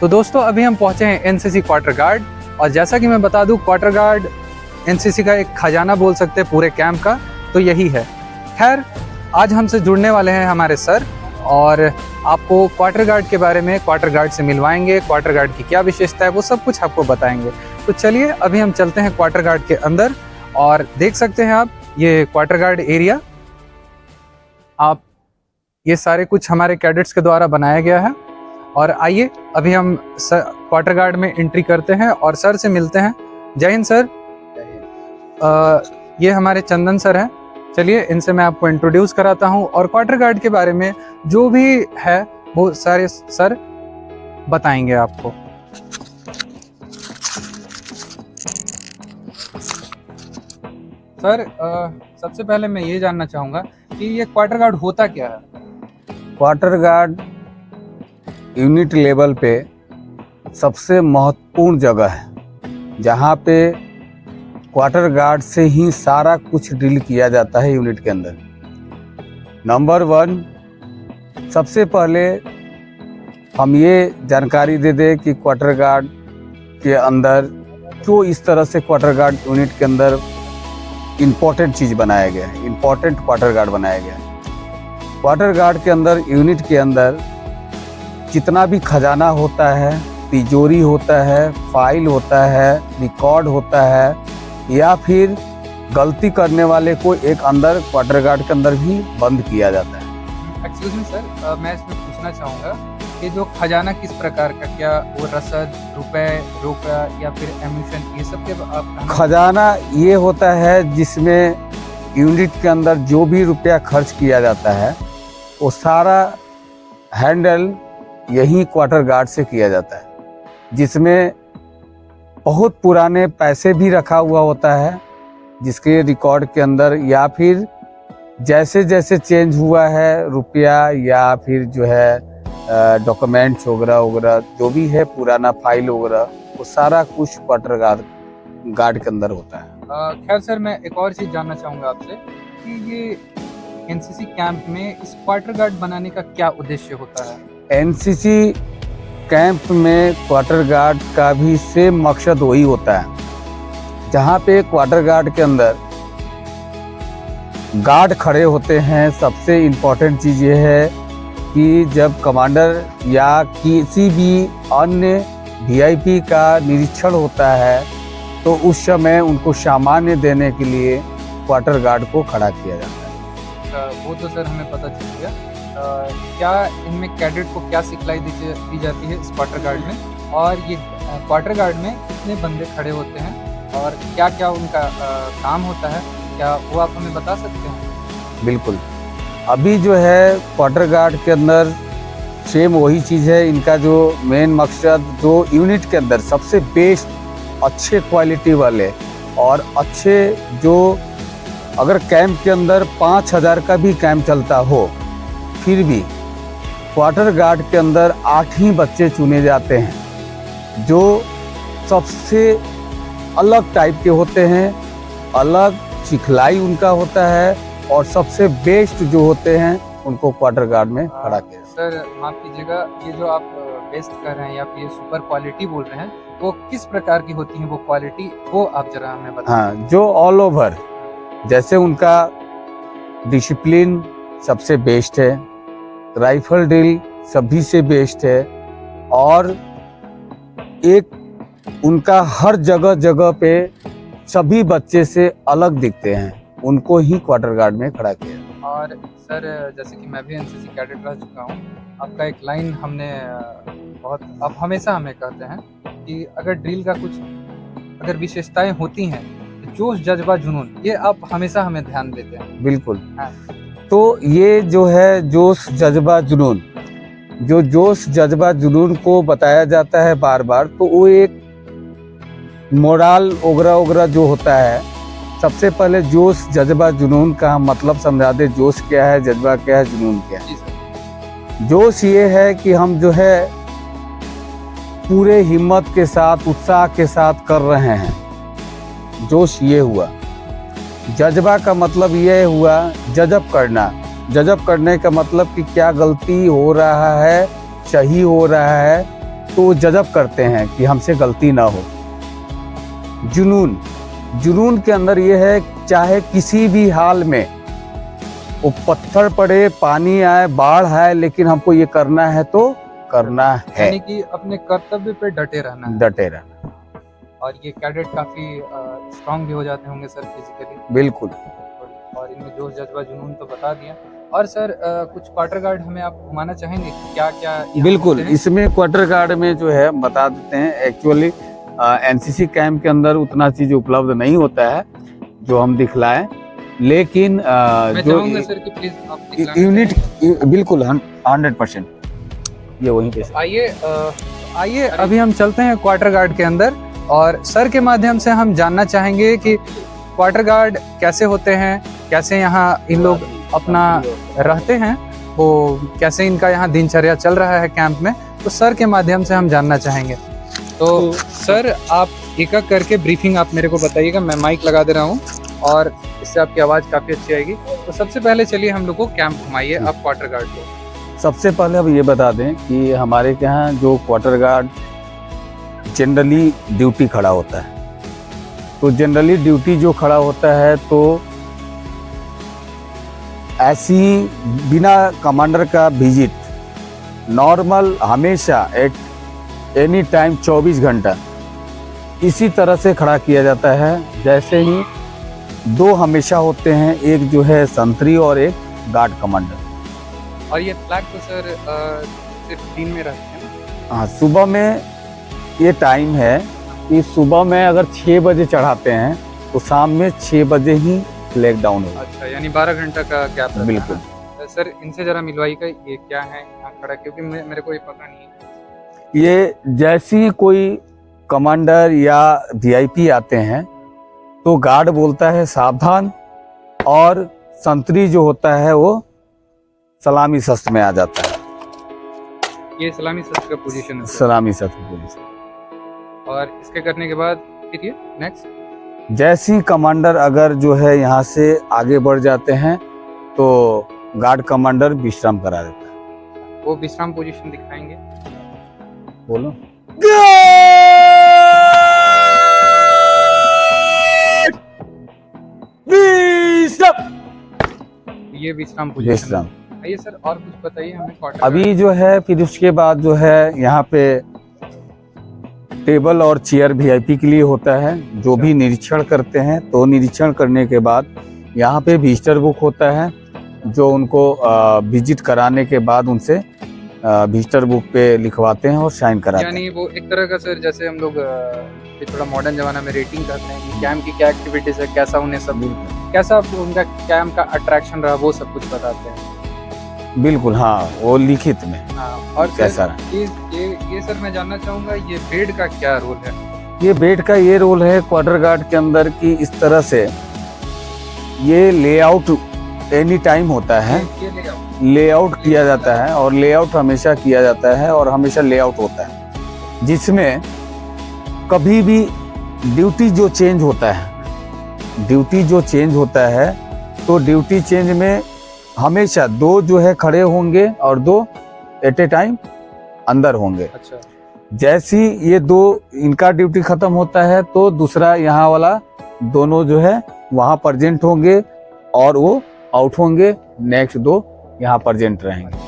तो दोस्तों अभी हम पहुंचे हैं एनसीसी क्वार्टर गार्ड, और जैसा कि मैं बता दूं, क्वार्टर गार्ड एनसीसी का एक खजाना बोल सकते हैं पूरे कैंप का, तो यही है। खैर, आज हमसे जुड़ने वाले हैं हमारे सर, और आपको क्वार्टर गार्ड के बारे में, क्वार्टर गार्ड से मिलवाएंगे, क्वार्टर गार्ड की क्या विशेषता है वो सब कुछ आपको बताएंगे। तो चलिए अभी हम चलते हैं क्वार्टर गार्ड के अंदर, और देख सकते हैं आप ये क्वार्टर गार्ड एरिया। आप ये सारे कुछ हमारे कैडेट्स के द्वारा बनाया गया है। और आइए अभी हम क्वार्टर गार्ड में एंट्री करते हैं और सर से मिलते हैं। जय हिंद सर। ये हमारे चंदन सर हैं। चलिए इनसे मैं आपको इंट्रोड्यूस कराता हूं, और क्वार्टर गार्ड के बारे में जो भी है वो सारे सर बताएंगे आपको। सर, सबसे पहले मैं ये जानना चाहूँगा कि ये क्वार्टर गार्ड होता क्या है? क्वार्टर गार्ड यूनिट लेवल पे सबसे महत्वपूर्ण जगह है, जहाँ पे क्वार्टर गार्ड से ही सारा कुछ डील किया जाता है यूनिट के अंदर। नंबर 1, सबसे पहले हम ये जानकारी दे दें कि क्वार्टर गार्ड के अंदर क्यों इस तरह से क्वार्टर गार्ड यूनिट के अंदर इम्पोर्टेंट चीज़ बनाया गया है, इम्पोर्टेंट क्वार्टर गार्ड बनाया गया है। क्वार्टर गार्ड के अंदर, यूनिट के अंदर जितना भी खजाना होता है, तिजोरी होता है, फाइल होता है, रिकॉर्ड होता है, या फिर गलती करने वाले को एक अंदर क्वार्टर गार्ड के अंदर भी बंद किया जाता है। एक्सक्यूज मी सर, मैं इसमें पूछना चाहूँगा कि जो खजाना किस प्रकार का, क्या वो रसद, रुपए, रोका या फिर एम्यूशन, ये सब के आप? खजाना ये होता है जिसमें यूनिट के अंदर जो भी रुपया खर्च किया जाता है वो सारा हैंडल यही क्वार्टर गार्ड से किया जाता है, जिसमें बहुत पुराने पैसे भी रखा हुआ होता है जिसके रिकॉर्ड के अंदर, या फिर जैसे जैसे चेंज हुआ है रुपया, या फिर जो है डॉक्यूमेंट्स वगैरह वगैरह जो भी है, पुराना फाइल वगैरह, वो सारा कुछ क्वार्टर गार्ड के अंदर होता है। खैर सर, मैं एक और चीज़ जानना चाहूँगा आपसे कि ये एनसीसी कैंप में इस क्वार्टर गार्ड बनाने का क्या उद्देश्य होता है? एनसीसी कैंप में क्वार्टर गार्ड का भी सेम मकसद वही होता है, जहाँ पे क्वार्टर गार्ड के अंदर गार्ड खड़े होते हैं। सबसे इम्पोर्टेंट चीज़ ये है कि जब कमांडर या किसी भी अन्य वीआईपी का निरीक्षण होता है तो उस समय उनको सामान्य देने के लिए क्वार्टर गार्ड को खड़ा किया जाता है। वो तो सर हमें पता चल गया। क्या इनमें कैडेट को क्या सिखलाई दी जाती है इस क्वार्टर गार्ड में, और ये क्वार्टर गार्ड में कितने बंदे खड़े होते हैं और क्या क्या उनका काम होता है, क्या वो आप हमें बता सकते हैं? बिल्कुल। अभी जो है क्वार्टर गार्ड के अंदर सेम वही चीज़ है। इनका जो मेन मकसद, जो यूनिट के अंदर सबसे बेस्ट, अच्छे क्वालिटी वाले और अच्छे, जो अगर कैंप के अंदर 5000 का भी कैंप चलता हो फिर भी क्वार्टर गार्ड के अंदर 8 ही बच्चे चुने जाते हैं जो सबसे अलग टाइप के होते हैं, अलग सिखलाई उनका होता है, और सबसे बेस्ट जो होते हैं उनको क्वार्टर गार्ड में खड़ा किया। सर माफ़ कीजिएगा, ये जो आप बेस्ट कर रहे हैं या फिर ये सुपर क्वालिटी बोल रहे हैं, वो किस प्रकार की होती है वो क्वालिटी, वो आप जरा हमें बताएं। हाँ, जो ऑल ओवर, जैसे उनका डिसिप्लिन सबसे बेस्ट है, राइफल ड्रिल सभी से बेस्ट है, और एक उनका हर जगह जगह पे सभी बच्चे से अलग दिखते हैं, उनको ही क्वार्टर गार्ड में खड़ा किया। और सर, जैसे कि मैं भी एनसीसी कैडेट रह चुका हूँ, आपका एक लाइन हमने बहुत, आप हमेशा हमें कहते हैं कि अगर ड्रिल का कुछ अगर विशेषताएं होती हैं तो जोश, जज्बा, जुनून, ये आप हमेशा हमें ध्यान देते हैं। बिल्कुल। हाँ। तो ये जो है जोश, जज्बा, जुनून, जो जोश, जज्बा, जुनून को बताया जाता है बार बार, तो वो एक मोरल वगैरह वगैरह जो होता है, सबसे पहले जोश, जज्बा, जुनून का मतलब समझा दे। जोश क्या है, जज्बा क्या है, जुनून क्या है? जोश ये है कि हम जो है पूरे हिम्मत के साथ, उत्साह के साथ कर रहे हैं, जोश ये हुआ। जज्बा का मतलब ये हुआ जज़ब करना। जज़ब करने का मतलब कि क्या गलती हो रहा है, सही हो रहा है, तो वो जज़ब करते हैं कि हमसे गलती ना हो। जुनून, जुनून के अंदर ये है, चाहे किसी भी हाल में वो पत्थर पड़े, पानी आए, बाढ़ आए, लेकिन हमको ये करना है तो करना है। यानी कि अपने कर्तव्य पे डटे रहना है। डटे रहना। और ये कैडेट काफी स्ट्रांग भी हो जाते होंगे सर फिजिकली। बिल्कुल। और इनमें जोश जज्बा जुनून तो बता दिया। और सर कुछ क्वार्टर गार्ड हमें आप घुमाना चाहेंगे कि क्या क्या बिल्कुल, इसमें क्वार्टर गार्ड में जो है बता देते हैं। एक्चुअली एनसीसी कैंप के अंदर उतना चीज उपलब्ध नहीं होता है जो हम दिखलाएं, लेकिन मैं जो चाहूंगा सर कि प्लीज आप दिखलाना यूनिट बिल्कुल 100% ये वहीं पे। आइए अभी हम चलते हैं क्वार्टर गार्ड के अंदर और सर के माध्यम से हम जानना चाहेंगे कि क्वार्टर गार्ड कैसे होते हैं, कैसे यहाँ इन लोग अपना रहते हैं, वो कैसे इनका यहाँ दिनचर्या चल रहा है कैंप में, तो सर के माध्यम से हम जानना चाहेंगे। तो सर आप एक एक करके ब्रीफिंग आप मेरे को बताइएगा, मैं माइक लगा दे रहा हूँ और इससे आपकी आवाज़ काफ़ी अच्छी आएगी। तो सबसे पहले चलिए हम लोग को कैंप घुमाइए आप क्वार्टर गार्ड को। सबसे पहले अब ये बता दें कि हमारे के यहाँ जो क्वार्टर गार्ड जनरली ड्यूटी खड़ा होता है, तो जनरली ड्यूटी जो खड़ा होता है तो ऐसी बिना कमांडर का विजिट नॉर्मल हमेशा एट एनी टाइम 24 घंटा इसी तरह से खड़ा किया जाता है। जैसे ही दो हमेशा होते हैं, एक जो है संतरी और एक गार्ड कमांडर। और ये फ्लैग तो सर सिर्फ दिन में रहते हैं ना? हाँ, सुबह में ये टाइम है कि सुबह में अगर 6 बजे चढ़ाते हैं तो शाम में 6 बजे ही फ्लैग डाउन होगा। अच्छा, यानी 12 घंटा का गैप रहता है। बिल्कुल। सर इनसे जरा मिलवाइएगा, ये क्या है यहाँ खड़ा, क्योंकि मेरे को ये पता नहीं है। ये जैसी कोई कमांडर या वीआईपी आते हैं तो गार्ड बोलता है सावधान, और संतरी जो होता है वो सलामी शस्त्र में आ जाता है। ये सलामी शस्त्र का पोजीशन है सर। सलामी शस्त्र पोजीशन। और इसके करने के बाद फिर ये नेक्स्ट जैसी कमांडर अगर जो है यहाँ से आगे बढ़ जाते हैं तो गार्ड कमांडर विश्राम करा देता है। वो विश्राम पोजीशन दिखाएंगे। बोलो। ये विश्राम पोजीशन। विश्राम। आइए सर और कुछ बताइए हमें क्वार्टर। अभी जो है फिर उसके बाद जो है यहाँ पे टेबल और चेयर वीआईपी के लिए होता है, जो भी निरीक्षण करते हैं। तो निरीक्षण करने के बाद यहाँ पे विजिटर बुक होता है, जो उनको विजिट कराने के बाद उनसे विजिटर बुक पे लिखवाते हैं और साइन कराते हैं। यानी वो एक तरह का सर, जैसे हम लोग थोड़ा मॉडर्न जमाना में रेटिंग करते हैं कि कैंप की क्या एक्टिविटीज है, कैसा उन्हें सब, कैसा उनका कैंप का अट्रैक्शन रहा, वो सब कुछ बताते हैं। बिल्कुल, हाँ, वो लिखित में। हाँ, और कैसा ये सर मैं जानना चाहूंगा, ये बेड का क्या रोल है? ये बेड का ये रोल है क्वार्टर गार्ड के अंदर की इस तरह से ये लेआउट एनी टाइम होता है, लेआउट किया जाता है, और लेआउट हमेशा किया जाता है और हमेशा लेआउट होता है, जिसमें कभी भी ड्यूटी जो चेंज होता है, ड्यूटी जो चेंज होता है तो ड्यूटी चेंज में हमेशा दो जो है खड़े होंगे और दो एट ए टाइम अंदर होंगे। अच्छा। जैसी ये दो इनका ड्यूटी खत्म होता है तो दूसरा यहाँ वाला दोनों जो है वहाँ प्रेजेंट होंगे और वो आउट होंगे, नेक्स्ट दो यहाँ प्रेजेंट रहेंगे।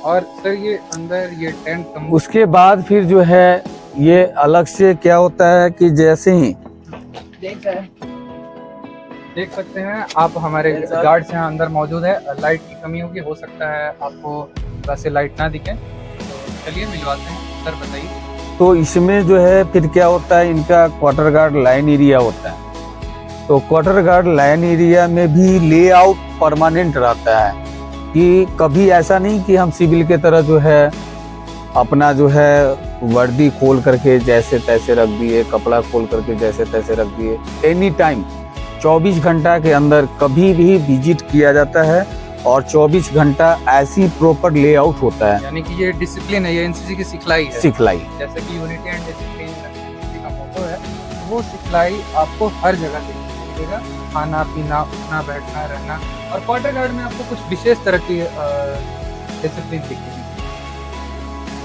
और सर ये अंदर ये टेंट उसके बाद फिर जो है ये अलग से क्या होता है कि जैसे ही देख सकते हैं आप, हमारे गार्ड्स यहाँ अंदर मौजूद है। लाइट की कमी होगी, हो सकता है आपको वैसे लाइट ना दिखे, तो चलिए मिलवाते हैं। सर बताइए। तो इसमें जो है फिर क्या होता है, इनका क्वार्टर गार्ड लाइन एरिया होता है। तो क्वार्टर गार्ड लाइन एरिया में भी लेआउट परमानेंट रहता है, कि कभी ऐसा नहीं कि हम सिविल के तरह जो है अपना जो है वर्दी खोल करके जैसे तैसे रख दिए, कपड़ा खोल करके जैसे तैसे रख दिए। एनी टाइम 24 घंटा के अंदर कभी भी विजिट किया जाता है और 24 घंटा ऐसी प्रॉपर लेआउट होता है। यानी कि ये डिसिप्लिन है, ये एनसीसी की सिखलाई है। सिखलाई, जैसे कि यूनिटी एंड डिसिप्लिन एनसीसी का मोटो है, वो सिखलाई आपको हर जगह देखने को मिलेगा। खाना पीना, उठना बैठना रहना, और क्वार्टर गार्ड में आपको कुछ विशेष तरह की डिसिप्लिन दिखेगी।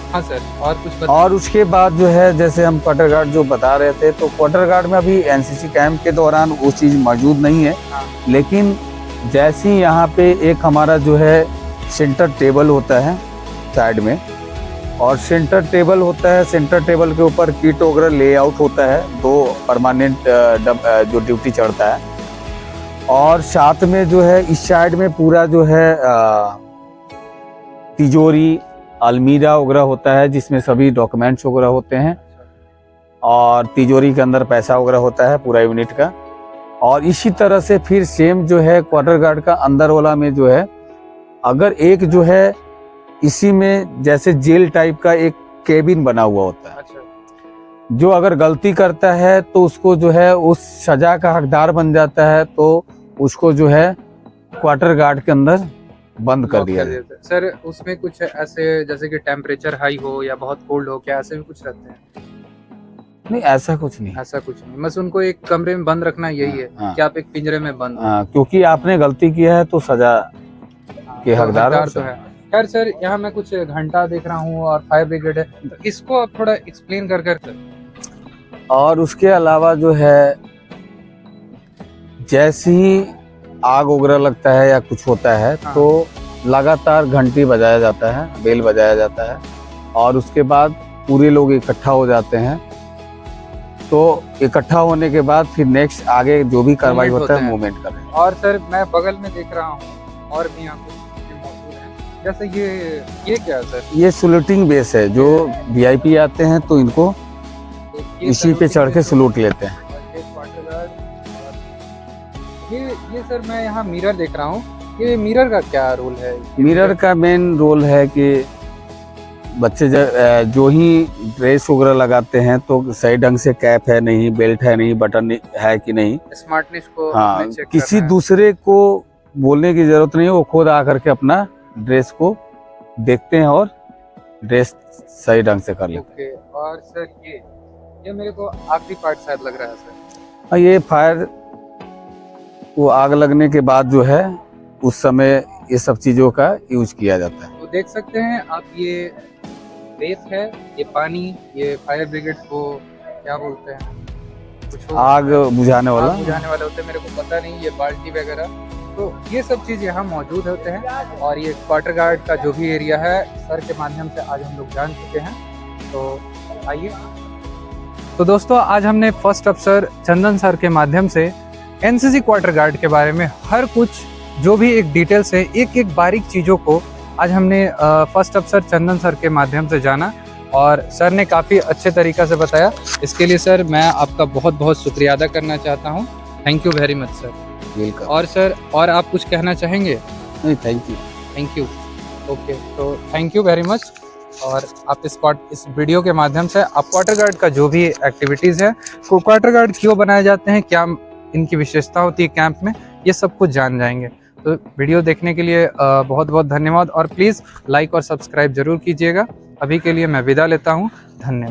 हाँ सर, और कुछ और उसके बाद जो है जैसे हम क्वार्टर गार्ड जो बता रहे थे, तो क्वार्टर गार्ड में अभी एनसीसी कैंप के दौरान वो चीज़ मौजूद नहीं है। हाँ। लेकिन जैसे ही यहाँ पे एक हमारा जो है सेंटर टेबल होता है साइड में, और सेंटर टेबल होता है, सेंटर टेबल के ऊपर किट वगैरह लेआउट होता है, 2 परमानेंट जो ड्यूटी चढ़ता है। और साथ में जो है इस साइड में पूरा जो है तिजोरी अलमीरा वगैरह होता है, जिसमें सभी डॉक्यूमेंट्स वगैरह होते हैं, और तिजोरी के अंदर पैसा वगैरह होता है पूरा यूनिट का। और इसी तरह से फिर सेम जो है क्वार्टर गार्ड का अंदर वाला में जो है, अगर एक जो है इसी में जैसे जेल टाइप का एक केबिन बना हुआ होता है, जो अगर गलती करता है तो उसको जो है उस सजा का हकदार बन जाता है, तो उसको जो है क्वार्टर गार्ड के अंदर बंद कर दिया जाता है। सर उसमें कुछ ऐसे जैसे कि टेम्परेचर हाई हो या बहुत कोल्ड हो, क्या ऐसे भी कुछ रहते हैं? नहीं, ऐसा कुछ नहीं। ऐसा कुछ नहीं, बस उनको एक कमरे में बंद रखना यही है। हाँ। कि आप एक पिंजरे में बंद हो। क्योंकि आपने गलती किया है तो सजा के तो हकदार तो है। खैर सर, यहाँ मैं कुछ घंटा देख रहा हूँ और फायर ब्रिगेड है, तो इसको आप थोड़ा एक्सप्लेन कर कर। और उसके अलावा जो है जैसे ही आग वगैरह लगता है या कुछ होता है, हाँ। तो लगातार घंटी बजाया जाता है, बेल बजाया जाता है, और उसके बाद पूरे लोग इकट्ठा हो जाते हैं। तो इकट्ठा होने के बाद फिर नेक्स्ट आगे जो भी कार्रवाई होता है मूवमेंट करें। और सर मैं बगल में देख रहा हूँ और भी यहाँ कुछ मौजूद हैं, जैसे ये क्या है सर? ये सलूटिंग बेस है, जो वीआईपी आते हैं तो इनको तो ये इसी पे चढ़ के सलूट लेते हैं। ये सर मैं यहाँ मिरर देख रहा हूँ, ये मिरर का क्या रोल है? मिरर का मेन रोल है कि बच्चे जो ही ड्रेस वगैरह लगाते हैं तो सही ढंग से कैप है नहीं, बेल्ट है नहीं, बटन है कि नहीं, स्मार्टनेस को हाँ, चेक किसी दूसरे को बोलने की जरूरत नहीं है, वो खुद आकर के अपना ड्रेस को देखते हैं और ड्रेस सही ढंग से कर लेते हैं। ओके। और सर ये मेरे को आखिरी पार्ट शायद लग रहा है सर। हाँ, ये फायर वो आग लगने के बाद जो है उस समय ये सब चीजों का यूज किया जाता है। तो देख सकते हैं आप, ये रेत है, ये पानी, ये फायर ब्रिगेड को क्या बोलते हैं, कुछ आग बुझाने वाला होते हैं, मेरे को पता नहीं, ये बाल्टी वगैरह, तो ये सब चीज़ यहाँ मौजूद होते हैं। और ये क्वार्टर गार्ड का जो भी एरिया है, सर के माध्यम से आज हम लोग जान चुके हैं। तो आइए। तो दोस्तों, आज हमने फर्स्ट अफसर चंदन सर के माध्यम से एनसीसी क्वार्टर गार्ड के बारे में हर कुछ जो भी एक डिटेल्स है, एक एक बारीक चीज़ों को आज हमने फर्स्ट अफसर चंदन सर के माध्यम से जाना, और सर ने काफ़ी अच्छे तरीक़ा से बताया। इसके लिए सर मैं आपका बहुत बहुत शुक्रिया अदा करना चाहता हूँ। Thank you very much sir. Welcome. और सर, और आप कुछ कहना चाहेंगे? नहीं, thank you. Thank you. Okay, तो थैंक यू वेरी मच। और आप इस वीडियो के माध्यम से आप क्वार्टर गार्ड का जो भी एक्टिविटीज़ है, क्वार्टर गार्ड क्यों बनाए जाते हैं, क्या इनकी विशेषता होती है कैंप में, ये सब कुछ जान जाएंगे। तो वीडियो देखने के लिए बहुत बहुत धन्यवाद, और प्लीज़ लाइक और सब्सक्राइब जरूर कीजिएगा। अभी के लिए मैं विदा लेता हूँ। धन्यवाद।